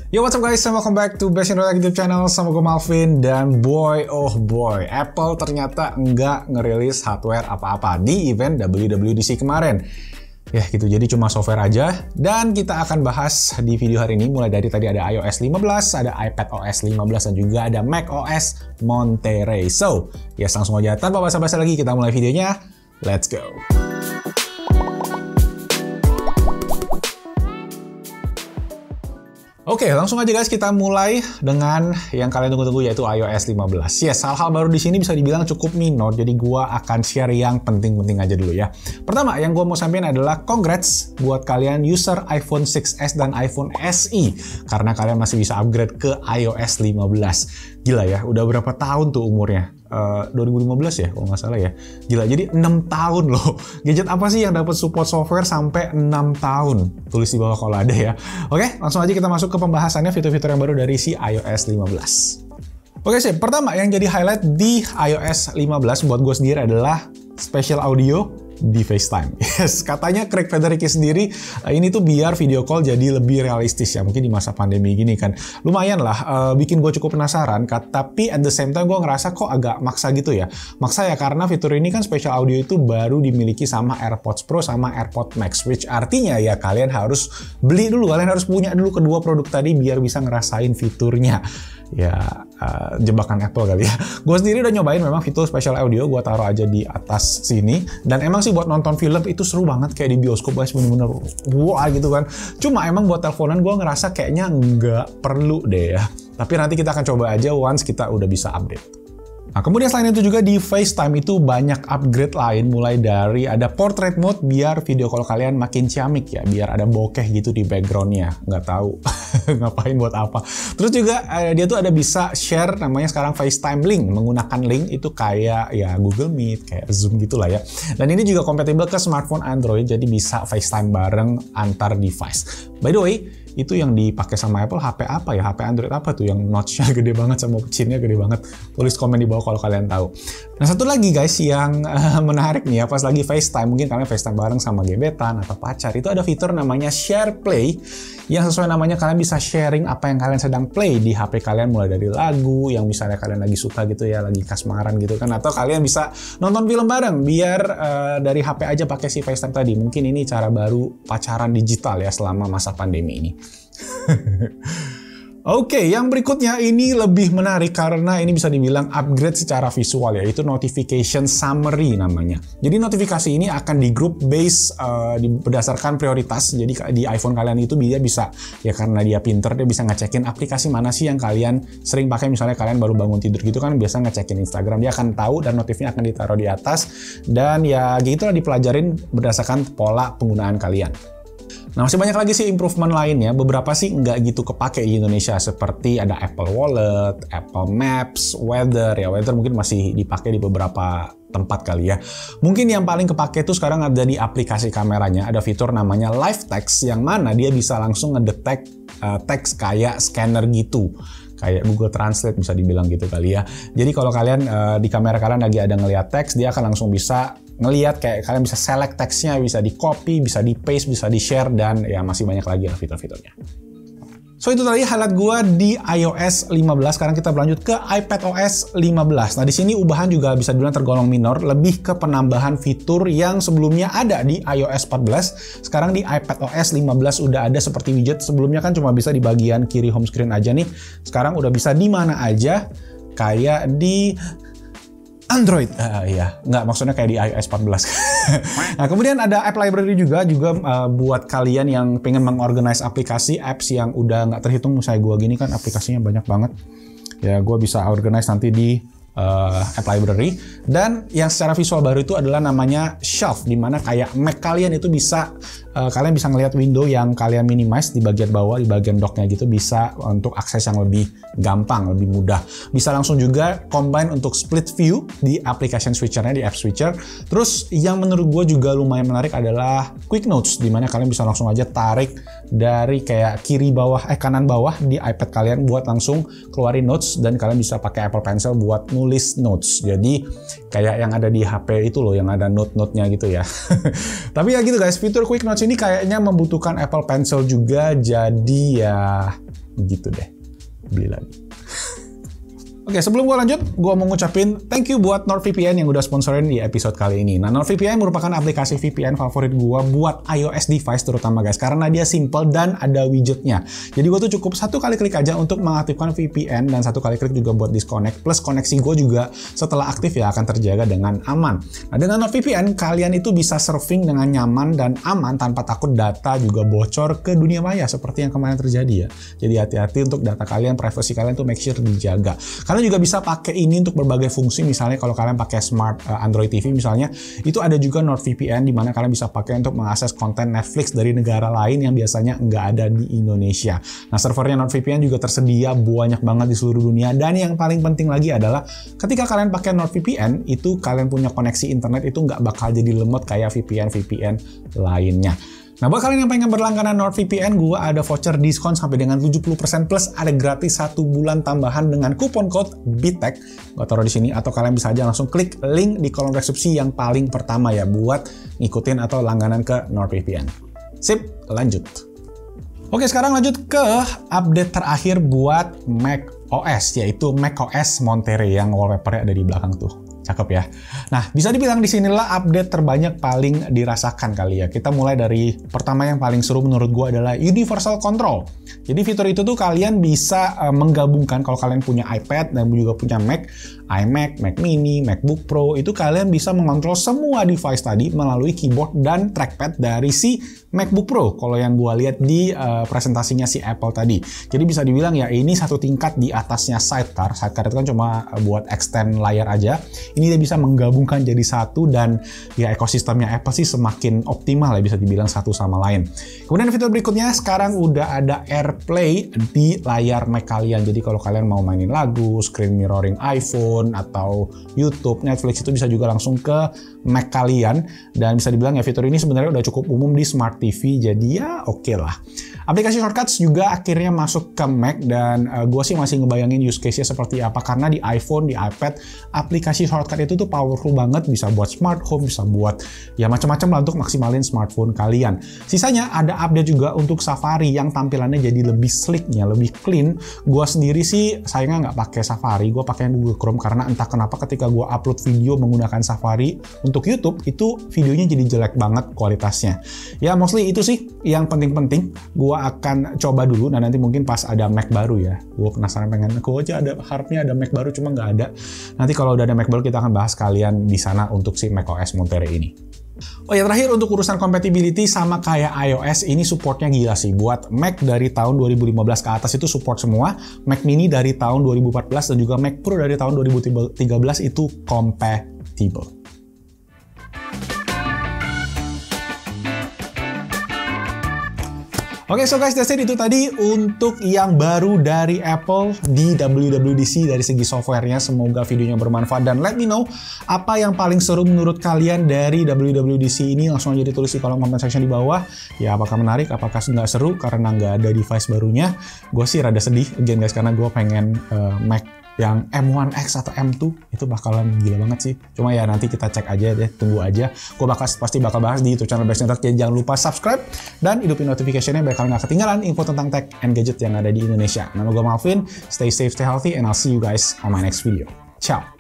Yo, what's up guys, and welcome back to Best in Road YouTube channel sama gue Malvin. Dan boy, oh boy, Apple ternyata nggak ngerilis hardware apa-apa di event WWDC kemarin. Ya gitu, jadi cuma software aja. Dan kita akan bahas di video hari ini, mulai dari tadi ada iOS 15, ada iPadOS 15, dan juga ada macOS Monterey. So, ya langsung aja tanpa basa-basi lagi, kita mulai videonya. Let's go! Oke, langsung aja guys, kita mulai dengan yang kalian tunggu-tunggu, yaitu iOS 15. Yes, hal-hal baru di sini bisa dibilang cukup minor, jadi gua akan share yang penting-penting aja dulu ya. Pertama, yang gua mau sampaikan adalah congrats buat kalian user iPhone 6s dan iPhone SE, karena kalian masih bisa upgrade ke iOS 15. Gila ya, udah berapa tahun tuh umurnya? 2015 ya, kalau nggak salah ya. Gila, jadi 6 tahun loh. Gadget apa sih yang dapat support software sampai 6 tahun? Tulis di bawah kalau ada ya. Oke, langsung aja kita masuk ke pembahasannya fitur-fitur yang baru dari si iOS 15. Oke sih, pertama yang jadi highlight di iOS 15 buat gue sendiri adalah spatial audio di FaceTime. Yes, katanya Craig Federighi sendiri ini tuh biar video call jadi lebih realistis ya, mungkin di masa pandemi gini kan. Lumayan lah, bikin gue cukup penasaran, tapi at the same time gue ngerasa kok agak maksa gitu ya. Maksa ya karena fitur ini kan spatial audio itu baru dimiliki sama AirPods Pro sama AirPods Max, which artinya ya kalian harus beli dulu, kalian harus punya dulu kedua produk tadi biar bisa ngerasain fiturnya. Ya, jebakan Apple kali ya. Gue sendiri udah nyobain memang fitur spatial audio, gue taruh aja di atas sini. Dan emang sih buat nonton film itu seru banget kayak di bioskop guys, bener-bener wah gitu kan. Cuma emang buat teleponan gue ngerasa kayaknya nggak perlu deh ya. Tapi nanti kita akan coba aja once kita udah bisa update. Nah, kemudian selain itu juga di FaceTime itu banyak upgrade lain, mulai dari ada portrait mode biar video call kalian makin ciamik ya, biar ada bokeh gitu di backgroundnya, nggak tahu ngapain buat apa. Terus juga dia tuh ada bisa share namanya sekarang FaceTime link, menggunakan link itu kayak ya Google Meet, kayak Zoom gitulah ya. Dan ini juga kompatibel ke smartphone Android, jadi bisa FaceTime bareng antar device. By the way, itu yang dipakai sama Apple HP apa ya? HP Android apa tuh yang notch-nya gede banget sama pecinnya gede banget? Tulis komen di bawah kalau kalian tahu. Nah, satu lagi guys yang menarik nih ya, pas lagi FaceTime, mungkin kalian FaceTime bareng sama gebetan atau pacar, itu ada fitur namanya Share Play, yang sesuai namanya kalian bisa sharing apa yang kalian sedang play di HP kalian, mulai dari lagu yang misalnya kalian lagi suka gitu ya, lagi kasmaran gitu kan, atau kalian bisa nonton film bareng biar dari HP aja pakai si FaceTime tadi. Mungkin ini cara baru pacaran digital ya selama masa pandemi ini. Oke, yang berikutnya ini lebih menarik karena ini bisa dibilang upgrade secara visual, yaitu notification summary namanya. Jadi notifikasi ini akan di group base berdasarkan prioritas. Jadi di iPhone kalian itu dia bisa, ya karena dia pinter, dia bisa ngecekin aplikasi mana sih yang kalian sering pakai. Misalnya kalian baru bangun tidur gitu kan, biasa ngecekin Instagram, dia akan tahu dan notifnya akan ditaruh di atas. Dan ya gitulah, dipelajarin berdasarkan pola penggunaan kalian. Nah, masih banyak lagi sih improvement lainnya. Beberapa sih nggak gitu kepake di Indonesia, seperti ada Apple Wallet, Apple Maps, Weather. Ya, Weather mungkin masih dipakai di beberapa tempat kali ya. Mungkin yang paling kepake tuh sekarang ada di aplikasi kameranya. Ada fitur namanya Live Text, yang mana dia bisa langsung ngedetek teks kayak scanner gitu. Kayak Google Translate bisa dibilang gitu kali ya. Jadi kalau kalian di kamera kalian lagi ada ngelihat teks, dia akan langsung bisa ngelihat, kayak kalian bisa select teksnya, bisa di copy, bisa di paste, bisa di share, dan ya masih banyak lagi lah fitur-fiturnya. So itu tadi highlight gue di iOS 15. Sekarang kita berlanjut ke iPadOS 15. Nah, di sini ubahan juga bisa dibilang tergolong minor, lebih ke penambahan fitur yang sebelumnya ada di iOS 14. Sekarang di iPadOS 15 udah ada seperti widget. Sebelumnya kan cuma bisa di bagian kiri home screen aja nih. Sekarang udah bisa di mana aja, kayak di Android, ya, nggak, maksudnya kayak di iOS 14. Nah, kemudian ada App Library juga buat kalian yang pengen mengorganize aplikasi, apps yang udah nggak terhitung. Misalnya gue gini kan aplikasinya banyak banget, ya gue bisa organize nanti di App Library. Dan yang secara visual baru itu adalah namanya Shelf, dimana kayak Mac kalian itu bisa kalian bisa ngelihat window yang kalian minimize di bagian bawah, di bagian docknya gitu, bisa untuk akses yang lebih gampang, lebih mudah. Bisa langsung juga combine untuk split view di application switchernya, di app switcher. Terus yang menurut gue juga lumayan menarik adalah Quick Notes, dimana kalian bisa langsung aja tarik dari kayak kiri bawah, kanan bawah di iPad kalian buat langsung keluarin notes, dan kalian bisa pakai Apple Pencil buat nulis notes. Jadi kayak yang ada di HP itu loh, yang ada note-note-nya gitu ya. Tapi ya gitu guys, fitur Quick Notes ini kayaknya membutuhkan Apple Pencil juga, jadi ya gitu deh. Beli lagi. Oke, sebelum gue lanjut, gue mau ngucapin thank you buat NordVPN yang udah sponsorin di episode kali ini. Nah, NordVPN merupakan aplikasi VPN favorit gue buat iOS device terutama guys, karena dia simple dan ada widgetnya. Jadi gue tuh cukup satu kali klik aja untuk mengaktifkan VPN dan satu kali klik juga buat disconnect. Plus koneksi gue juga setelah aktif ya akan terjaga dengan aman. Nah, dengan NordVPN kalian itu bisa surfing dengan nyaman dan aman tanpa takut data juga bocor ke dunia maya seperti yang kemarin terjadi ya. Jadi hati-hati untuk data kalian, privasi kalian tuh make sure dijaga. Kalian juga bisa pakai ini untuk berbagai fungsi, misalnya kalau kalian pakai smart Android TV misalnya, itu ada juga NordVPN di mana kalian bisa pakai untuk mengakses konten Netflix dari negara lain yang biasanya nggak ada di Indonesia. Nah, servernya NordVPN juga tersedia banyak banget di seluruh dunia, dan yang paling penting lagi adalah ketika kalian pakai NordVPN, itu kalian punya koneksi internet itu nggak bakal jadi lemot kayak VPN lainnya. Nah, buat kalian yang pengen berlangganan NordVPN, gue ada voucher diskon sampai dengan 70% plus ada gratis 1 bulan tambahan dengan kupon code BITEK. Gue taruh di sini, atau kalian bisa aja langsung klik link di kolom deskripsi yang paling pertama ya buat ngikutin atau langganan ke NordVPN. Sip, lanjut. Oke, sekarang lanjut ke update terakhir buat macOS, yaitu macOS Monterey yang wallpaper-nya ada di belakang tuh. Cakep ya. Nah, bisa dibilang di sinilah update terbanyak paling dirasakan kali ya. Kita mulai dari pertama yang paling seru menurut gue adalah Universal Control. Jadi fitur itu tuh kalian bisa menggabungkan kalau kalian punya iPad dan juga punya Mac, iMac, Mac Mini, MacBook Pro, itu kalian bisa mengontrol semua device tadi melalui keyboard dan trackpad dari si MacBook Pro. Kalau yang gue lihat di presentasinya si Apple tadi. Jadi bisa dibilang ya ini satu tingkat di atasnya Sidecar. Sidecar itu kan cuma buat extend layar aja. Ini dia bisa menggabungkan jadi satu, dan ya ekosistemnya Apple sih semakin optimal ya, bisa dibilang satu sama lain. Kemudian fitur berikutnya sekarang udah ada AirPlay di layar Mac kalian. Jadi kalau kalian mau mainin lagu, screen mirroring iPhone atau YouTube, Netflix, itu bisa juga langsung ke Mac kalian. Dan bisa dibilang ya fitur ini sebenarnya udah cukup umum di Smart TV, jadi ya oke lah. Aplikasi shortcuts juga akhirnya masuk ke Mac, dan gue sih masih ngebayangin use case-nya seperti apa, karena di iPhone, di iPad, aplikasi shortcut itu tuh powerful banget, bisa buat smart home, bisa buat ya macam-macam lah untuk maksimalin smartphone kalian. Sisanya ada update juga untuk Safari yang tampilannya jadi lebih sleek-nya, lebih clean. Gue sendiri sih sayangnya nggak pakai Safari, gue pakai Google Chrome karena entah kenapa ketika gue upload video menggunakan Safari untuk YouTube, itu videonya jadi jelek banget kualitasnya. Ya mostly itu sih yang penting-penting. Gue akan coba dulu, nah nanti mungkin pas ada Mac baru ya. Gue penasaran, pengen gue aja harapnya ada Mac baru, cuma nggak ada. Nanti kalau udah ada Mac baru kita akan bahas kalian di sana untuk si macOS Monterey ini. Oh ya, terakhir untuk urusan compatibility sama kayak iOS, ini supportnya gila sih. Buat Mac dari tahun 2015 ke atas itu support semua. Mac Mini dari tahun 2014 dan juga Mac Pro dari tahun 2013 itu compatible. Oke, so guys, that's it. Itu tadi untuk yang baru dari Apple di WWDC dari segi softwarenya. Semoga videonya bermanfaat, dan let me know apa yang paling seru menurut kalian dari WWDC ini. Langsung aja ditulis di kolom comment section di bawah. Ya, apakah menarik, apakah nggak seru karena nggak ada device barunya. Gue sih rada sedih, again guys, karena gue pengen Mac yang M1X atau M2 itu bakalan gila banget sih. Cuma ya nanti kita cek aja deh, tunggu aja. Gue pasti bakal bahas di YouTube channel Best Network. Jadi jangan lupa subscribe dan hidupin notification-nya biar kalian gak ketinggalan info tentang tech and gadget yang ada di Indonesia. Nama gue Malvin, stay safe, stay healthy, and I'll see you guys on my next video. Ciao!